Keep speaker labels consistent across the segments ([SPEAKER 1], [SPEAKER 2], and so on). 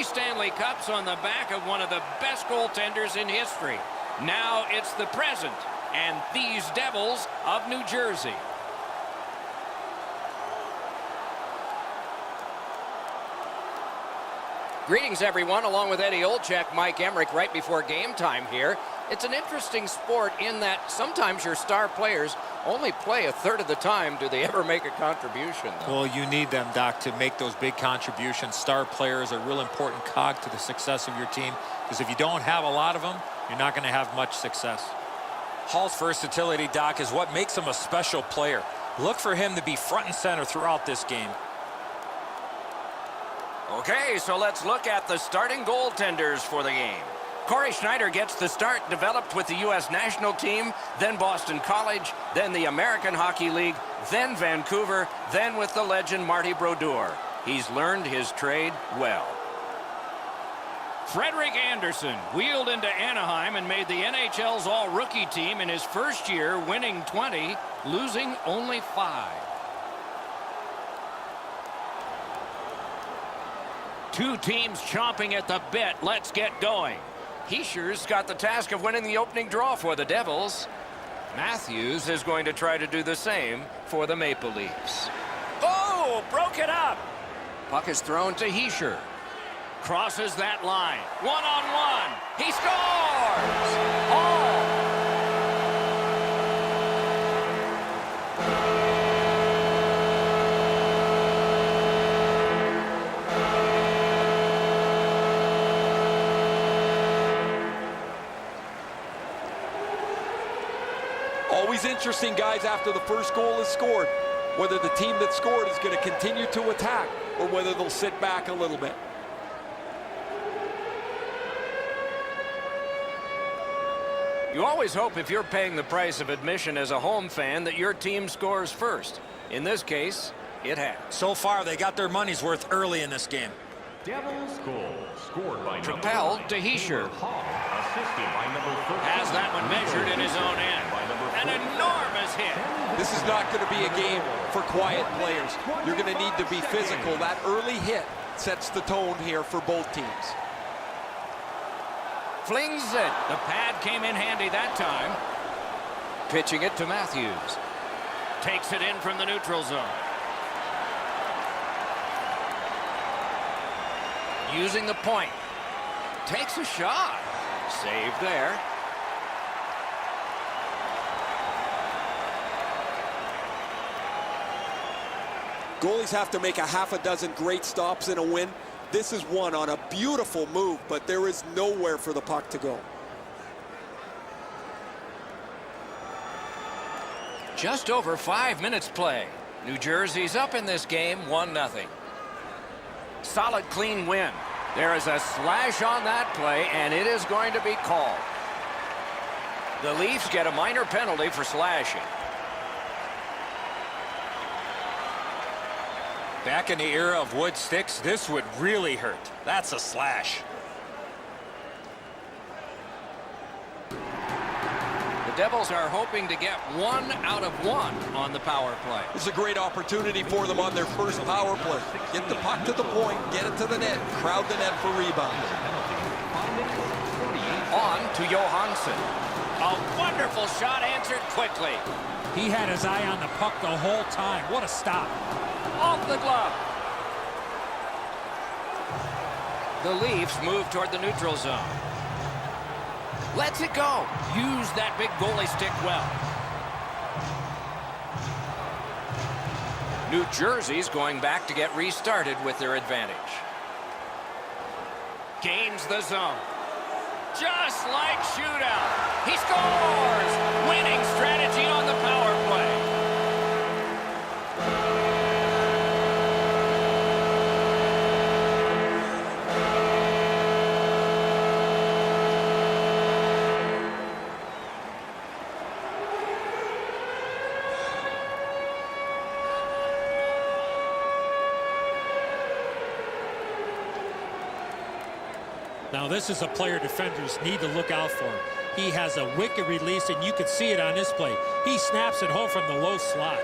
[SPEAKER 1] Stanley Cups on the back of one of the best goaltenders in history. Now it's the present and these Devils of New Jersey. Greetings, everyone. Along with Eddie Olczyk, Mike Emmerich, right before game time here. It's an interesting sport in that sometimes your star players only play a third of the time. Do they ever make a contribution, though?
[SPEAKER 2] Well, you need them, Doc, to make those big contributions. Star players are a real important cog to the success of your team, because if you don't have a lot of them, you're not going to have much success.
[SPEAKER 3] Hall's versatility, Doc, is what makes him a special player. Look for him to be front and center throughout this game.
[SPEAKER 1] Okay, so let's look at the starting goaltenders for the game. Corey Schneider gets the start, developed with the U.S. national team, then Boston College, then the American Hockey League, then Vancouver, then with the legend Marty Brodeur. He's learned his trade well. Frederik Andersen wheeled into Anaheim and made the NHL's all-rookie team in his first year, winning 20, losing only 5. Two teams chomping at the bit. Let's get going. Heischer's got the task of winning the opening draw for the Devils. Matthews is going to try to do the same for the Maple Leafs. Oh, broke it up. Puck is thrown to Hischier. Crosses that line. One-on-one. He scores! Hall.
[SPEAKER 4] Always interesting, guys, after the first goal is scored, whether the team that scored is going to continue to attack or whether they'll sit back a little bit.
[SPEAKER 1] You always hope if you're paying the price of admission as a home fan that your team scores first. In this case, it has.
[SPEAKER 3] So far, they got their money's worth early in this game.
[SPEAKER 5] Devils goal scored by
[SPEAKER 1] Propelled to Hischier. Has that one measured in his own end. An enormous hit.
[SPEAKER 4] This is not going to be a game for quiet players. You're going to need to be physical. That early hit sets the tone here for both teams.
[SPEAKER 1] Flings it. The pad came in handy that time. Pitching it to Matthews. Takes it in from the neutral zone. Using the point. Takes a shot. Saved there.
[SPEAKER 4] Goalies have to make a half a dozen great stops in a win. This is one on a beautiful move, but there is nowhere for the puck to go.
[SPEAKER 1] Just over 5 minutes play. New Jersey's up in this game, 1-0. Solid, clean win. There is a slash on that play, and it is going to be called. The Leafs get a minor penalty for slashing.
[SPEAKER 3] Back in the era of wood sticks, this would really hurt. That's a slash.
[SPEAKER 1] The Devils are hoping to get 1 out of 1 on the power play.
[SPEAKER 4] It's a great opportunity for them on their first power play. Get the puck to the point, get it to the net, crowd the net for rebounds.
[SPEAKER 1] On to Johansson. A wonderful shot answered quickly.
[SPEAKER 2] He had his eye on the puck the whole time. What a stop.
[SPEAKER 1] Off the glove. The Leafs move toward the neutral zone. Lets it go. Use that big goalie stick well. New Jersey's going back to get restarted with their advantage. Gains the zone. Just like shootout. He scores! Winning strategy on the power play.
[SPEAKER 6] Now, this is a player defenders need to look out for. He has a wicked release, and you can see it on this play. He snaps it home from the low slot.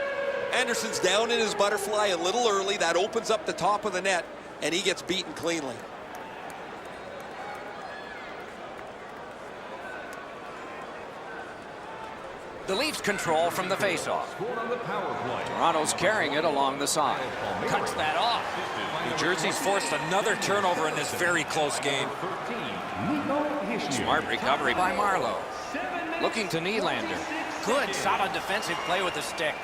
[SPEAKER 4] Anderson's down in his butterfly a little early. That opens up the top of the net, and he gets beaten cleanly.
[SPEAKER 1] The Leafs control from the faceoff.
[SPEAKER 5] Scored on the power play.
[SPEAKER 1] Toronto's carrying it along the side. Cuts that off.
[SPEAKER 3] New Jersey's forced another turnover in this very close game.
[SPEAKER 5] 13,
[SPEAKER 1] Smart recovery by Marlowe. Looking to Nylander. Good, solid defensive play with the stick.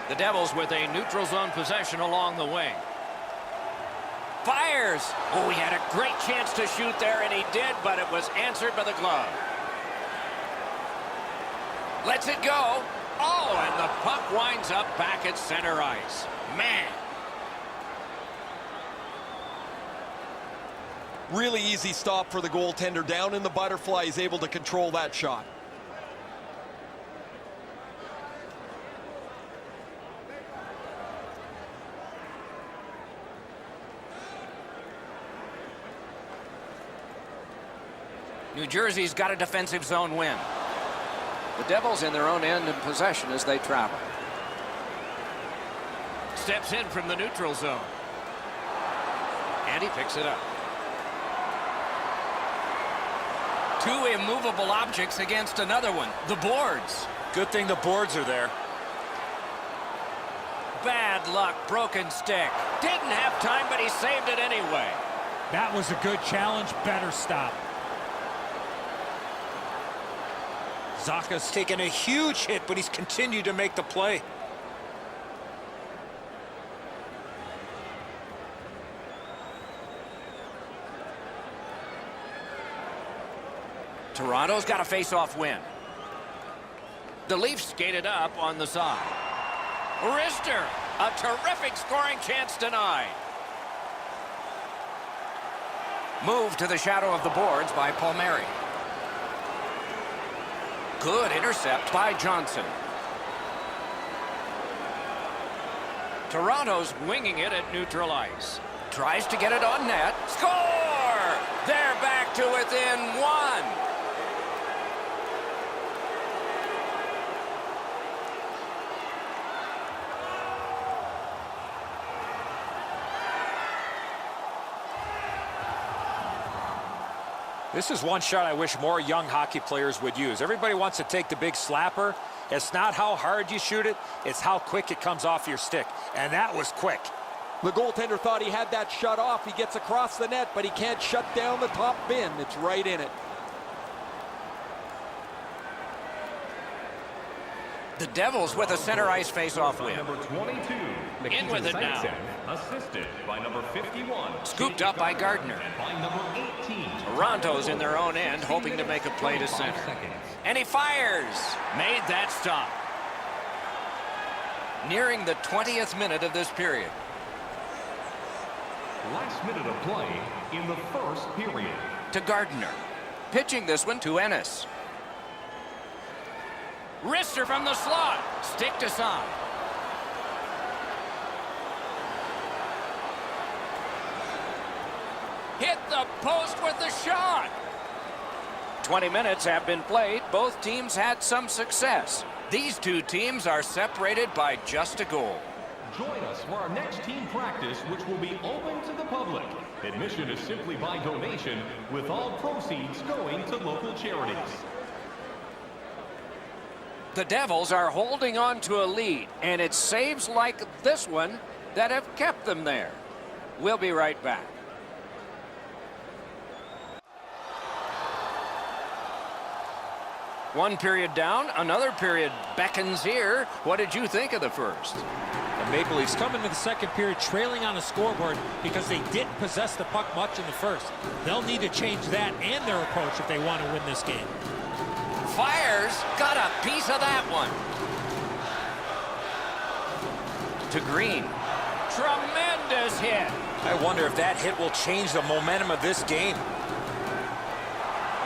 [SPEAKER 1] The Devils with a neutral zone possession along the wing. Fires! Oh, he had a great chance to shoot there, and he did, but it was answered by the glove. Lets it go. Oh, and the puck winds up back at center ice. Man.
[SPEAKER 4] Really easy stop for the goaltender. Down in the butterfly, he's able to control that shot.
[SPEAKER 1] New Jersey's got a defensive zone win. The Devils in their own end in possession as they travel. Steps in from the neutral zone. And he picks it up. Two immovable objects against another one. The boards.
[SPEAKER 3] Good thing the boards are there.
[SPEAKER 1] Bad luck, broken stick. Didn't have time, but he saved it anyway.
[SPEAKER 6] That was a good challenge. Better stop.
[SPEAKER 3] Zacha's taken a huge hit, but he's continued to make the play.
[SPEAKER 1] Toronto's got a face-off win. The Leafs skated up on the side. Rister, a terrific scoring chance denied. Moved to the shadow of the boards by Palmieri. Good intercept by Johnson. Toronto's winging it at neutral ice. Tries to get it on net. Score! They're back to within one.
[SPEAKER 3] This is one shot I wish more young hockey players would use. Everybody wants to take the big slapper. It's not how hard you shoot it, it's how quick it comes off your stick. And that was quick.
[SPEAKER 4] The goaltender thought he had that shut off. He gets across the net, but he can't shut down the top bin. It's right in it.
[SPEAKER 1] The Devils with a center ice face-off win.
[SPEAKER 5] Number 22.
[SPEAKER 1] In with it now.
[SPEAKER 5] Assisted by number 51.
[SPEAKER 1] Scooped up by Gardner.
[SPEAKER 5] By number 18.
[SPEAKER 1] Toronto's in their own end, hoping to make a play to center. And he fires. Made that stop. Nearing the 20th minute of this period.
[SPEAKER 5] Last minute of play in the first period.
[SPEAKER 1] To Gardner. Pitching this one to Ennis. Rister from the slot. Stick to side. Hit the post with the shot. 20 minutes have been played. Both teams had some success. These two teams are separated by just a goal.
[SPEAKER 5] Join us for our next team practice, which will be open to the public. Admission is simply by donation, with all proceeds going to local charities.
[SPEAKER 1] The Devils are holding on to a lead, and it's saves like this one that have kept them there. We'll be right back. One period down, another period beckons here. What did you think of the first?
[SPEAKER 6] The Maple Leafs come into the second period trailing on a scoreboard because they didn't possess the puck much in the first. They'll need to change that and their approach if they want to win this game.
[SPEAKER 1] Fires, got a piece of that one. To Green. Tremendous hit.
[SPEAKER 3] I wonder if that hit will change the momentum of this game.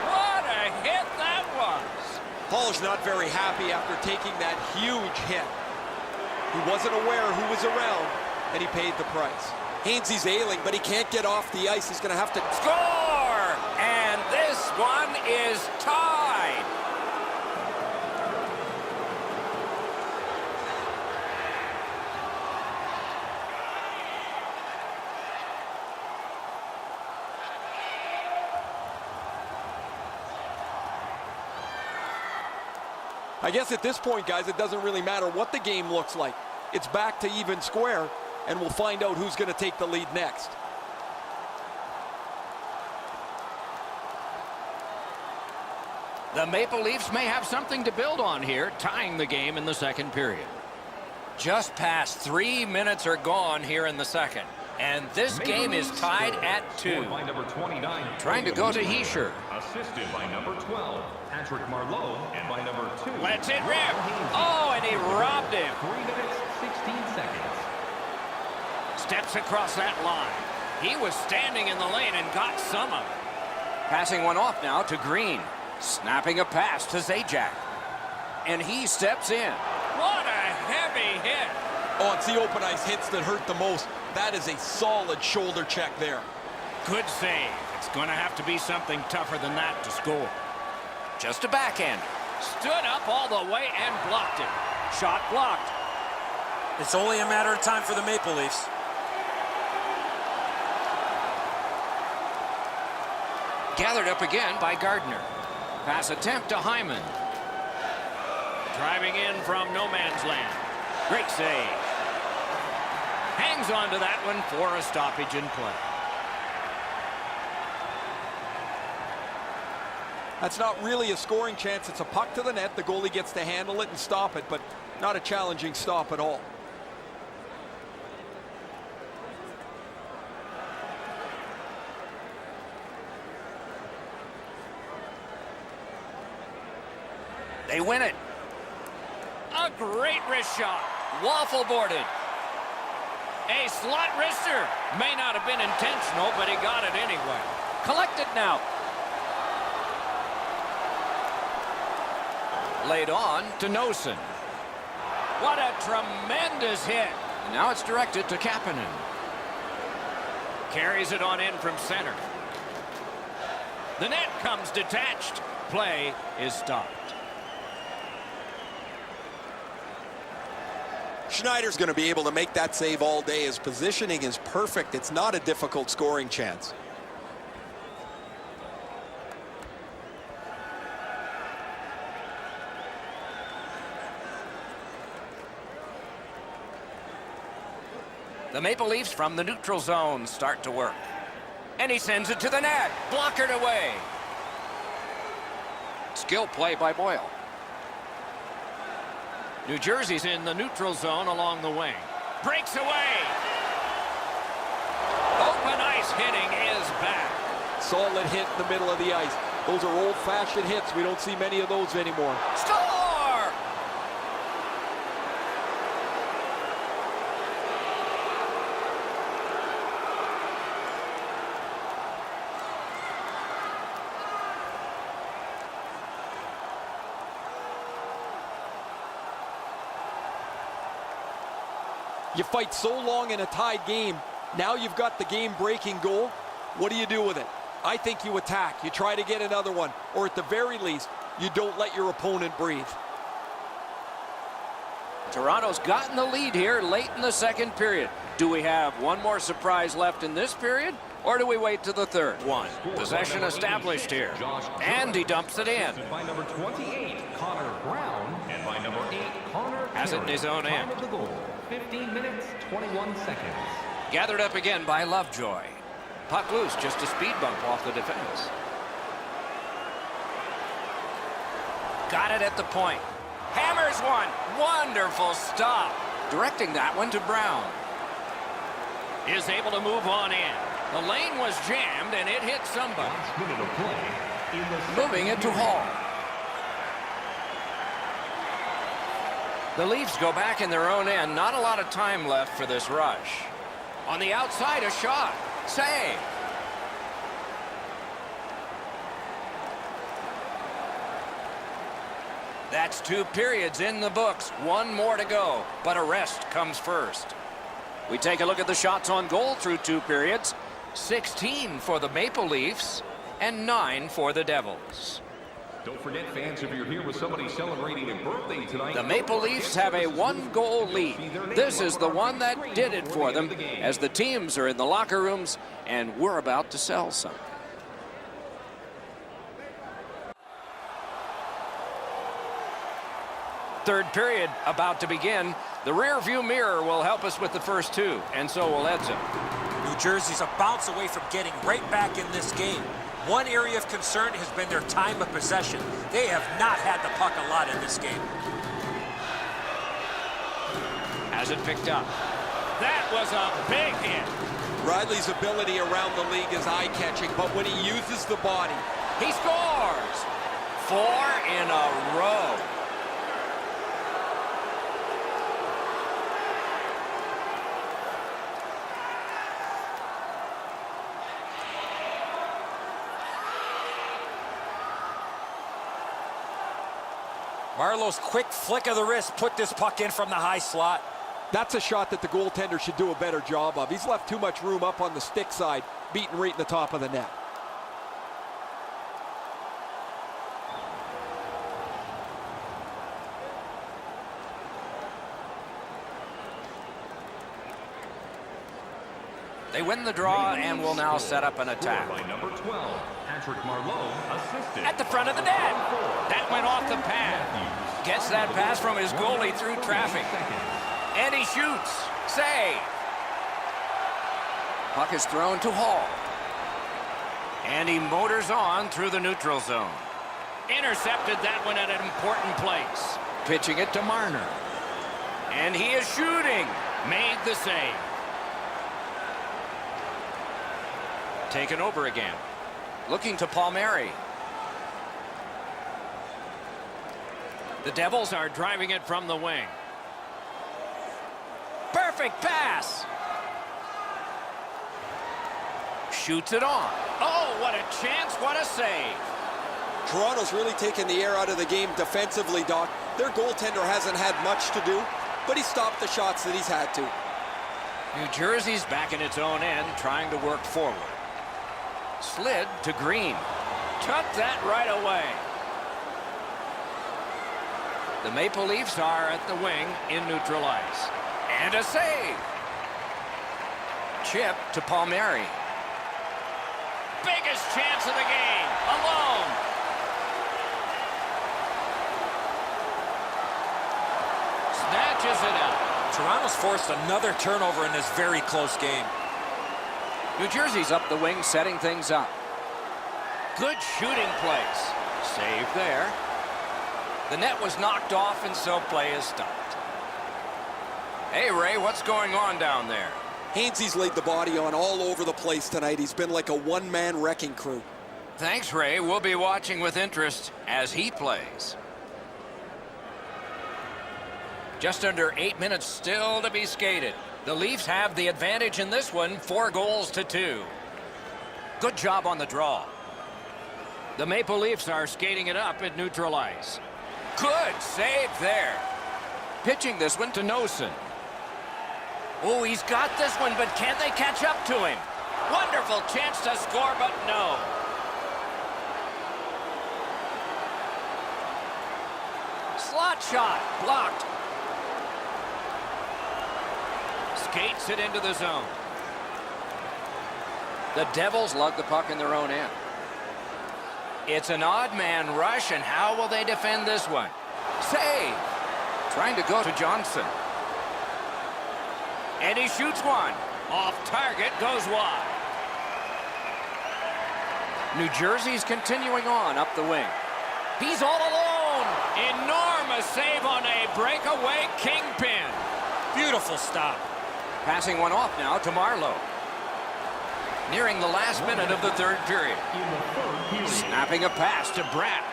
[SPEAKER 1] What a hit that was.
[SPEAKER 4] Hall's not very happy after taking that huge hit. He wasn't aware who was around, and he paid the price. Hainsey's ailing, but he can't get off the ice. He's going to have to
[SPEAKER 1] Score! And this one is tied.
[SPEAKER 4] I guess at this point, guys, it doesn't really matter what the game looks like. It's back to even square, and we'll find out who's going to take the lead next.
[SPEAKER 1] The Maple Leafs may have something to build on here, tying the game in the second period. Just past 3 minutes are gone here in the second. And this game is tied at 2.
[SPEAKER 5] By number 29,
[SPEAKER 1] Trying to go to Heischer.
[SPEAKER 5] assisted by number 12, Patrick Marleau, and by number 2.
[SPEAKER 1] Lets it rip. Oh, and he robbed him.
[SPEAKER 5] 3 minutes, 16 seconds.
[SPEAKER 1] Steps across that line. He was standing in the lane and got some of it. Passing one off now to Green. Snapping a pass to Zajac. And he steps in. What a heavy hit.
[SPEAKER 4] Oh, it's the open ice hits that hurt the most. That is a solid shoulder check there.
[SPEAKER 1] Good save. It's going to have to be something tougher than that to score. Just a backhand. Stood up all the way and blocked it. Shot blocked.
[SPEAKER 3] It's only a matter of time for the Maple Leafs.
[SPEAKER 1] Gathered up again by Gardner. Pass attempt to Hyman. Driving in from no man's land. Great save. Hangs on to that one for a stoppage in play.
[SPEAKER 4] That's not really a scoring chance. It's a puck to the net. The goalie gets to handle it and stop it, but not a challenging stop at all.
[SPEAKER 1] They win it. A great wrist shot. Waffle boarded. A slot wrister. May not have been intentional, but he got it anyway. Collected now. Laid on to Nosen. What a tremendous hit. Now it's directed to Kapanen. Carries it on in from center. The net comes detached. Play is stopped.
[SPEAKER 4] Schneider's going to be able to make that save all day. His positioning is perfect. It's not a difficult scoring chance.
[SPEAKER 1] The Maple Leafs from the neutral zone start to work. And he sends it to the net. Blockered away. Skill play by Boyle. New Jersey's in the neutral zone along the wing. Breaks away. Open ice hitting is back.
[SPEAKER 4] Solid hit in the middle of the ice. Those are old-fashioned hits. We don't see many of those anymore.
[SPEAKER 1] Score!
[SPEAKER 4] You fight so long in a tied game. Now you've got the game-breaking goal. What do you do with it? I think you attack. You try to get another one. Or at the very least, you don't let your opponent breathe.
[SPEAKER 1] Toronto's gotten the lead here late in the second period. Do we have one more surprise left in this period? Or do we wait to the third one? Possession established here. And he dumps it in.
[SPEAKER 5] By number 28, Connor Brown, and by number 8, Connor
[SPEAKER 1] Has it in his own
[SPEAKER 5] Time
[SPEAKER 1] end.
[SPEAKER 5] of the goal, 15 minutes, 21 seconds.
[SPEAKER 1] Gathered up again by Lovejoy. Puck loose, just a speed bump off the defense. Got it at the point. Hammers one. Wonderful stop. Directing that one to Brown. Is able to move on in. The lane was jammed and it hit somebody.
[SPEAKER 5] Last minute of play in the
[SPEAKER 1] Moving it to Hall. The Leafs go back in their own end. Not a lot of time left for this rush. On the outside, a shot. Save. That's 2 periods in the books. 1 more to go, but a rest comes first. We take a look at the shots on goal through 2 periods. 16 for the Maple Leafs and 9 for the Devils.
[SPEAKER 5] Don't forget, fans, if you're here with somebody celebrating a birthday tonight,
[SPEAKER 1] The Maple Leafs have a 1-goal lead. This is the one that did it for them as the teams are in the locker rooms and we're about to sell some. Third period about to begin. The rear view mirror will help us with the first two, and so will Edzo.
[SPEAKER 6] New Jersey's a bounce away from getting right back in this game. One area of concern has been their time of possession. They have not had the puck a lot in this game.
[SPEAKER 1] Has it picked up. That was a big hit.
[SPEAKER 4] Riley's ability around the league is eye-catching, but when he uses the body.
[SPEAKER 1] He scores! 4 in a row.
[SPEAKER 3] Marlowe's quick flick of the wrist put this puck in from the high slot.
[SPEAKER 4] That's a shot that the goaltender should do a better job of. He's left too much room up on the stick side, beaten right in the top of the net.
[SPEAKER 1] They win the draw and will now set up an attack.
[SPEAKER 5] By number 12, Patrick Marleau, assisted.
[SPEAKER 1] At the front of the net. That went off the pad. Gets that pass from his goalie through traffic. And he shoots. Save. Puck is thrown to Hall. And he motors on through the neutral zone. Intercepted that one at an important place. Pitching it to Marner. And he is shooting. Made the save. Taken over again. Looking to Palmieri. The Devils are driving it from the wing. Perfect pass. Shoots it on. Oh, what a chance, what a save.
[SPEAKER 4] Toronto's really taken the air out of the game defensively, Doc. Their goaltender hasn't had much to do, but he stopped the shots that he's had to.
[SPEAKER 1] New Jersey's back in its own end, trying to work forward. Slid to Green. Took that right away. The Maple Leafs are at the wing in neutral ice. And a save. Chip to Palmieri. Biggest chance of the game. Alone. Snatches it up.
[SPEAKER 3] Toronto's forced another turnover in this very close game.
[SPEAKER 1] New Jersey's up the wing, setting things up. Good shooting place. Save there. The net was knocked off, and so play is stopped. Hey, Ray, what's going on down there?
[SPEAKER 4] Hainsey's laid the body on all over the place tonight. He's been like a one-man wrecking crew.
[SPEAKER 1] Thanks, Ray. We'll be watching with interest as he plays. Just under 8 minutes still to be skated. The Leafs have the advantage in this one, 4-2. Good job on the draw. The Maple Leafs are skating it up at neutral ice. Good save there. Pitching this one to Nosen. Oh, he's got this one, but can they catch up to him? Wonderful chance to score, but no. Slot shot, blocked. Skates it into the zone. The Devils lug the puck in their own end. It's an odd man rush, and how will they defend this one? Save. Trying to go to Johnson. And he shoots one. Off target, goes wide. New Jersey's continuing on up the wing. He's all alone. Enormous save on a breakaway kingpin.
[SPEAKER 6] Beautiful stop.
[SPEAKER 1] Passing one off now to Marleau. Nearing the last minute of the third period. Snapping a pass to Bratt.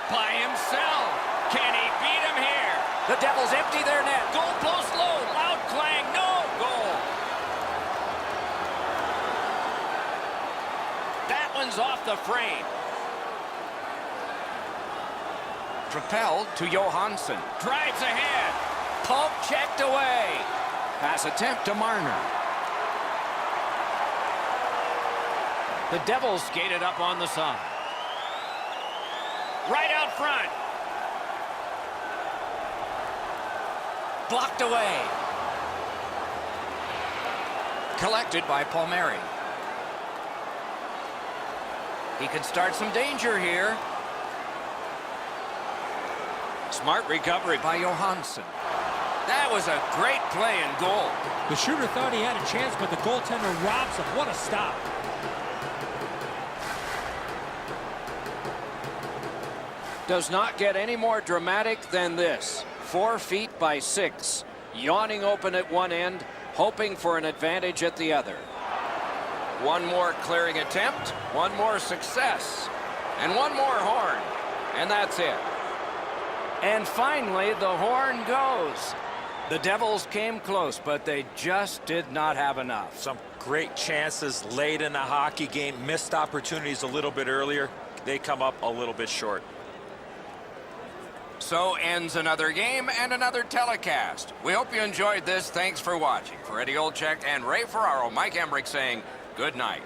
[SPEAKER 1] By himself. Can he beat him here? The Devils empty their net. Goal post low. Loud clang. No goal. That one's off the frame. Propelled to Johansson. Drives ahead. Pump checked away. Pass attempt to Marner. The Devils skated up on the side. Right out front. Blocked away. Collected by Palmieri. He can start some danger here. Smart recovery by Johansson. That was a great play and goal.
[SPEAKER 6] The shooter thought he had a chance, but the goaltender robs him. What a stop.
[SPEAKER 1] Does not get any more dramatic than this. 4 feet by 6. Yawning open at one end, hoping for an advantage at the other. One more clearing attempt, one more success, and one more horn. And that's it. And finally, the horn goes. The Devils came close, but they just did not have enough.
[SPEAKER 3] Some great chances late in the hockey game. Missed opportunities a little bit earlier. They come up a little bit short.
[SPEAKER 1] So ends another game and another telecast. We hope you enjoyed this. Thanks for watching. For Eddie Olczyk and Ray Ferraro, Mike Emmerich saying good night.